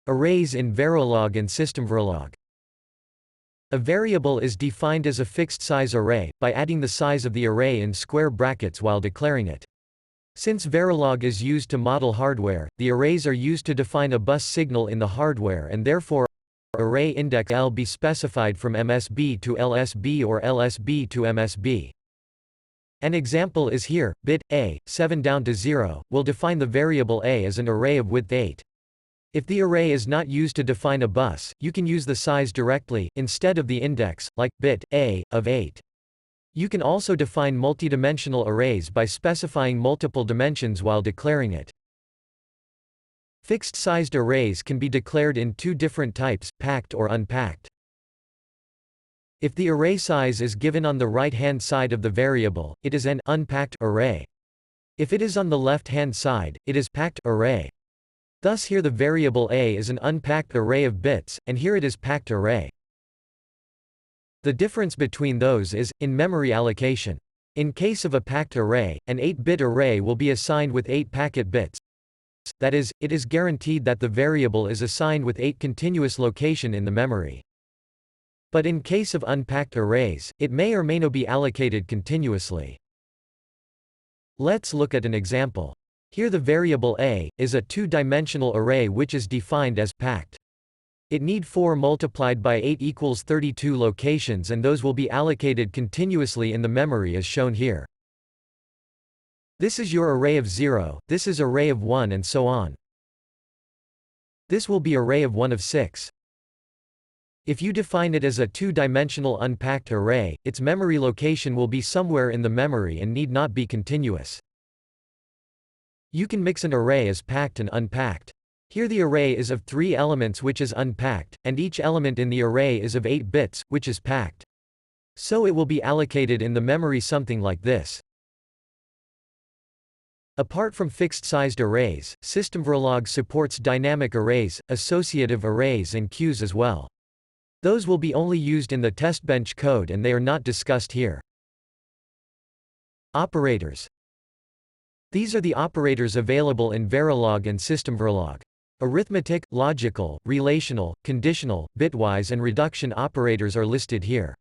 Arrays in Verilog and Systemverilog. A variable is defined as a fixed-size array, by adding the size of the array in square brackets while declaring it. Since Verilog is used to model hardware, the arrays are used to define a bus signal in the hardware and therefore array index L be specified from MSB to LSB or LSB to MSB. An example is here, bit a, 7 down to 0, will define the variable a as an array of width 8. If the array is not used to define a bus, you can use the size directly, instead of the index, like bit a, of 8. You can also define multidimensional arrays by specifying multiple dimensions while declaring it. Fixed-sized arrays can be declared in two different types, packed or unpacked. If the array size is given on the right-hand side of the variable, it is an unpacked array. If it is on the left-hand side, it is packed array. Thus here the variable a is an unpacked array of bits, and here it is packed array. The difference between those is, in memory allocation. In case of a packed array, an 8-bit array will be assigned with 8 packet bits. That is, it is guaranteed that the variable is assigned with 8 continuous location in the memory. But in case of unpacked arrays, it may or may not be allocated continuously. Let's look at an example. Here the variable a is a two-dimensional array which is defined as packed. It need 4 multiplied by 8 equals 32 locations, and those will be allocated continuously in the memory as shown here. This is your array of 0, this is array of 1 and so on. This will be array of 1 of 6. If you define it as a two-dimensional unpacked array, its memory location will be somewhere in the memory and need not be continuous. You can mix an array as packed and unpacked. Here the array is of 3 elements which is unpacked, and each element in the array is of 8 bits, which is packed. So it will be allocated in the memory something like this. Apart from fixed-sized arrays, Systemverilog supports dynamic arrays, associative arrays and queues as well. Those will be only used in the testbench code and they are not discussed here. Operators. These are the operators available in Verilog and Systemverilog. Arithmetic, logical, relational, conditional, bitwise and reduction operators are listed here.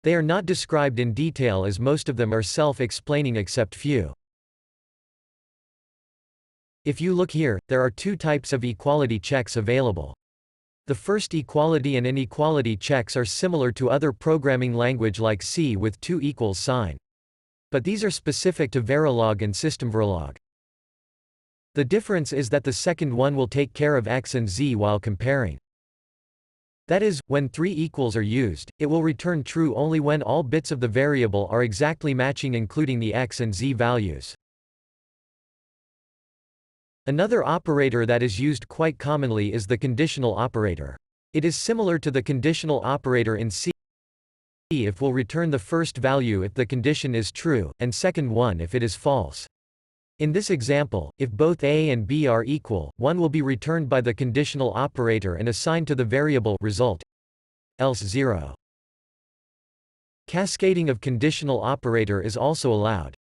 They are not described in detail as most of them are self-explaining except few. If you look here, there are two types of equality checks available. The first equality and inequality checks are similar to other programming language like C with two equals sign. But these are specific to Verilog and Systemverilog. The difference is that the second one will take care of x and z while comparing. That is, when 3 equals are used, it will return true only when all bits of the variable are exactly matching including the x and z values. Another operator that is used quite commonly is the conditional operator. It is similar to the conditional operator in C. If will return the first value if the condition is true, and second one if it is false. In this example, if both a and b are equal, one will be returned by the conditional operator and assigned to the variable result, else 0. Cascading of conditional operator is also allowed.